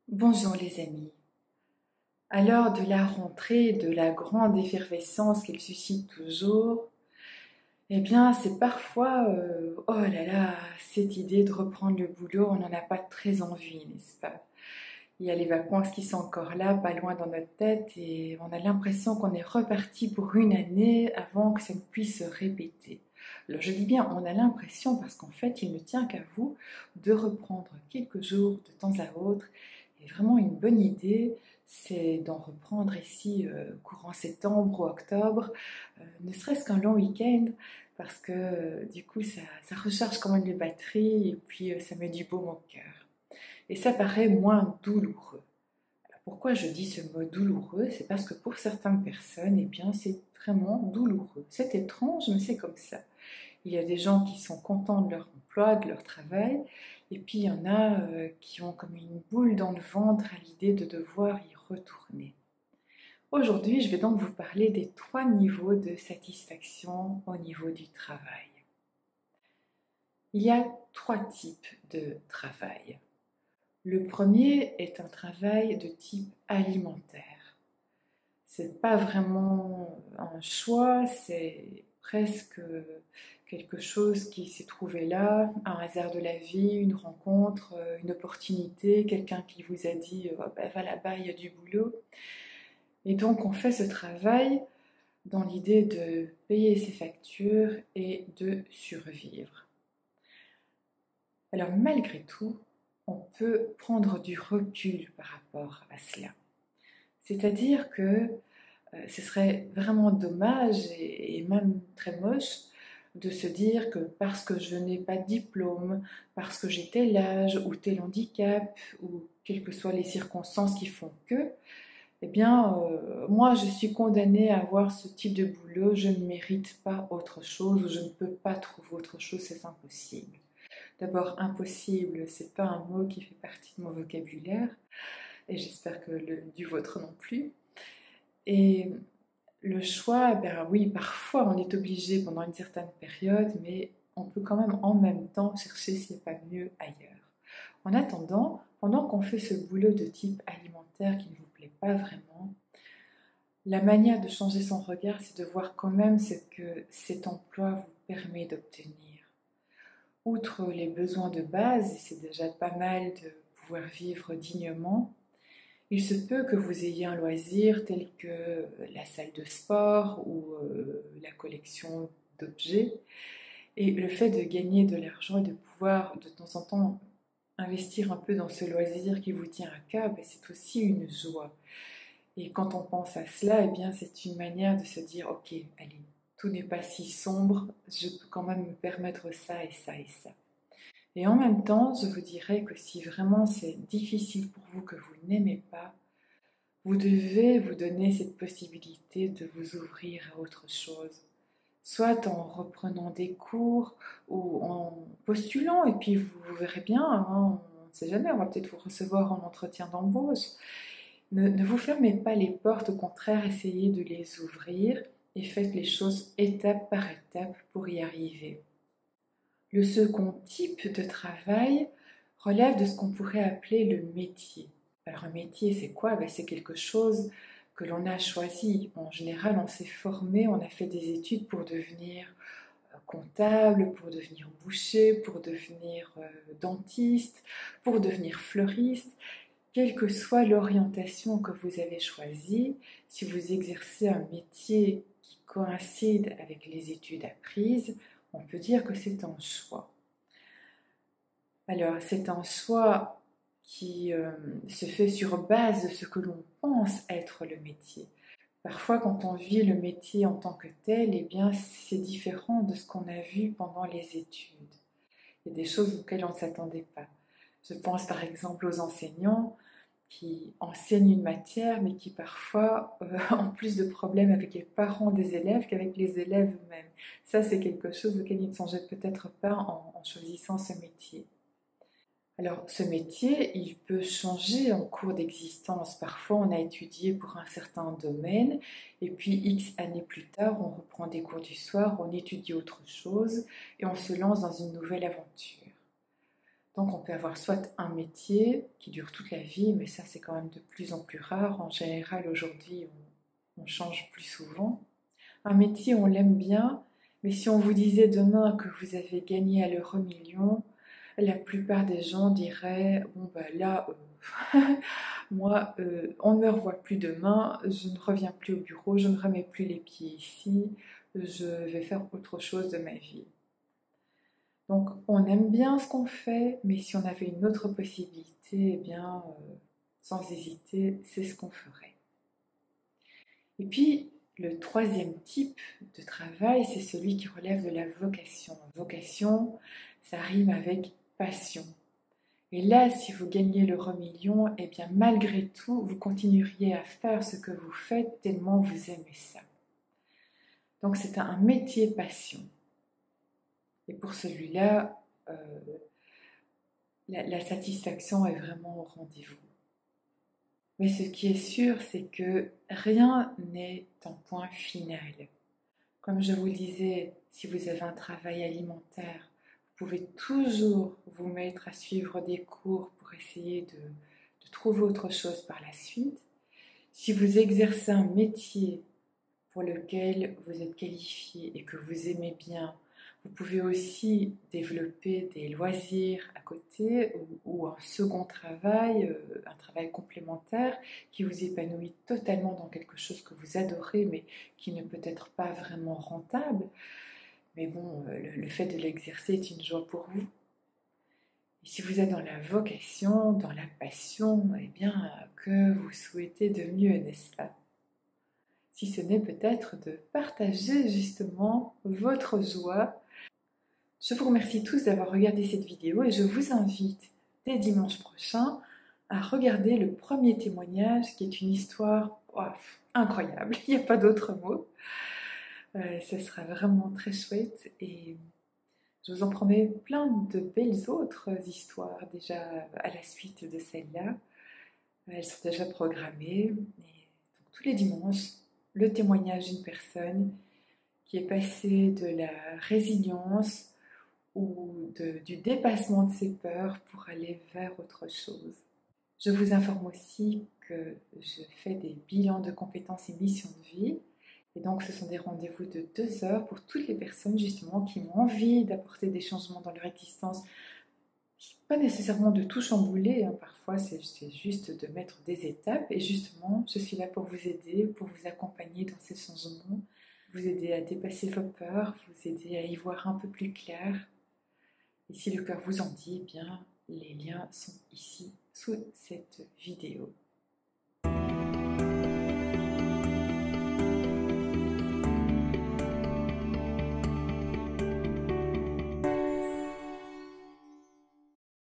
Bonjour les amis. À l'heure de la rentrée, de la grande effervescence qu'elle suscite toujours, eh bien c'est parfois, oh là là, cette idée de reprendre le boulot, on n'en a pas très envie, n'est-ce pas? Il y a les vacances qui sont encore là, pas loin dans notre tête, et on a l'impression qu'on est reparti pour une année avant que ça ne puisse se répéter. Alors je dis bien on a l'impression parce qu'en fait il ne tient qu'à vous de reprendre quelques jours de temps à autre. Et vraiment une bonne idée, c'est d'en reprendre ici courant septembre ou octobre, ne serait-ce qu'un long week-end, parce que du coup ça recharge quand même les batteries et puis ça met du baume au cœur. Et ça paraît moins douloureux. Alors, pourquoi je dis ce mot douloureux? C'est parce que pour certaines personnes, eh bien, c'est vraiment douloureux. C'est étrange, mais c'est comme ça. Il y a des gens qui sont contents de leur emploi, de leur travail, et puis il y en a qui ont comme une boule dans le ventre à l'idée de devoir y retourner. Aujourd'hui, je vais donc vous parler des 3 niveaux de satisfaction au niveau du travail. Il y a 3 types de travail. Le premier est un travail de type alimentaire. C'est pas vraiment un choix, c'est presque quelque chose qui s'est trouvé là, un hasard de la vie, une rencontre, une opportunité, quelqu'un qui vous a dit oh, ben, va là-bas, il y a du boulot. Et donc on fait ce travail dans l'idée de payer ses factures et de survivre. Alors malgré tout, on peut prendre du recul par rapport à cela. C'est-à-dire que ce serait vraiment dommage et même très moche de se dire que parce que je n'ai pas de diplôme, parce que j'ai tel âge ou tel handicap, ou quelles que soient les circonstances qui font que, eh bien, moi je suis condamnée à avoir ce type de boulot, je ne mérite pas autre chose, ou je ne peux pas trouver autre chose, c'est impossible. D'abord, impossible, c'est pas un mot qui fait partie de mon vocabulaire, et j'espère que du vôtre non plus. Et le choix, ben oui, parfois on est obligé pendant une certaine période, mais on peut quand même en même temps chercher s'il n'y a pas mieux ailleurs. En attendant, pendant qu'on fait ce boulot de type alimentaire qui ne vous plaît pas vraiment, la manière de changer son regard, c'est de voir quand même ce que cet emploi vous permet d'obtenir. Outre les besoins de base, et c'est déjà pas mal de pouvoir vivre dignement, il se peut que vous ayez un loisir tel que la salle de sport ou la collection d'objets. Et le fait de gagner de l'argent et de pouvoir de temps en temps investir un peu dans ce loisir qui vous tient à cœur, ben, c'est aussi une joie. Et quand on pense à cela, eh bien, c'est une manière de se dire, ok, allez, tout n'est pas si sombre, je peux quand même me permettre ça et ça et ça. Et en même temps, je vous dirais que si vraiment c'est difficile pour vous, que vous n'aimez pas, vous devez vous donner cette possibilité de vous ouvrir à autre chose, soit en reprenant des cours ou en postulant, et puis vous verrez bien, hein, on ne sait jamais, on va peut-être vous recevoir en entretien d'embauche. Ne vous fermez pas les portes, au contraire, essayez de les ouvrir et faites les choses étape par étape pour y arriver. Le second type de travail relève de ce qu'on pourrait appeler le métier. Alors un métier, c'est quoi? Ben, c'est quelque chose que l'on a choisi. En général, on s'est formé, on a fait des études pour devenir comptable, pour devenir boucher, pour devenir dentiste, pour devenir fleuriste. Quelle que soit l'orientation que vous avez choisie, si vous exercez un métier qui coïncide avec les études apprises, on peut dire que c'est un choix. Alors, c'est un choix qui se fait sur base de ce que l'on pense être le métier. Parfois, quand on vit le métier en tant que tel, eh bien, c'est différent de ce qu'on a vu pendant les études. Il y a des choses auxquelles on ne s'attendait pas. Je pense par exemple aux enseignants qui enseignent une matière, mais qui parfois ont plus de problèmes avec les parents des élèves qu'avec les élèves eux-mêmes. Ça, c'est quelque chose auquel ils ne songeaient peut-être pas en choisissant ce métier. Alors, ce métier, il peut changer en cours d'existence. Parfois, on a étudié pour un certain domaine, et puis X années plus tard, on reprend des cours du soir, on étudie autre chose, et on se lance dans une nouvelle aventure. Donc on peut avoir soit un métier qui dure toute la vie, mais ça c'est quand même de plus en plus rare. En général aujourd'hui on change plus souvent. Un métier on l'aime bien, mais si on vous disait demain que vous avez gagné à l'euro million, la plupart des gens diraient bon bah là moi on ne me revoit plus demain, je ne reviens plus au bureau, je ne remets plus les pieds ici, je vais faire autre chose de ma vie. Donc on aime bien ce qu'on fait, mais si on avait une autre possibilité, eh bien sans hésiter, c'est ce qu'on ferait. Et puis le troisième type de travail, c'est celui qui relève de la vocation. Vocation, ça rime avec passion. Et là, si vous gagnez l'euro million, eh bien malgré tout, vous continueriez à faire ce que vous faites tellement vous aimez ça. Donc c'est un métier passion. Et pour celui-là, la satisfaction est vraiment au rendez-vous. Mais ce qui est sûr, c'est que rien n'est un point final. Comme je vous le disais, si vous avez un travail alimentaire, vous pouvez toujours vous mettre à suivre des cours pour essayer de trouver autre chose par la suite. Si vous exercez un métier pour lequel vous êtes qualifié et que vous aimez bien, vous pouvez aussi développer des loisirs à côté ou un second travail, un travail complémentaire qui vous épanouit totalement dans quelque chose que vous adorez mais qui ne peut être pas vraiment rentable. Mais bon, le fait de l'exercer est une joie pour vous. Et si vous êtes dans la vocation, dans la passion, eh bien, que vous souhaitez de mieux, n'est-ce pas? Si ce n'est peut-être de partager justement votre joie. Je vous remercie tous d'avoir regardé cette vidéo et je vous invite dès dimanche prochain à regarder le premier témoignage qui est une histoire incroyable, il n'y a pas d'autre mot. Ce sera vraiment très chouette et je vous en promets plein de belles autres histoires déjà à la suite de celle-là. Elles sont déjà programmées. Et donc, tous les dimanches, le témoignage d'une personne qui est passée de la résilience ou du dépassement de ses peurs pour aller vers autre chose. Je vous informe aussi que je fais des bilans de compétences et missions de vie. Et donc, ce sont des rendez-vous de 2 heures pour toutes les personnes justement qui ont envie d'apporter des changements dans leur existence. Pas nécessairement de tout chambouler, parfois c'est juste de mettre des étapes. Et justement, je suis là pour vous aider, pour vous accompagner dans ces changements, vous aider à dépasser vos peurs, vous aider à y voir un peu plus clair. Et si le cœur vous en dit, eh bien, les liens sont ici sous cette vidéo.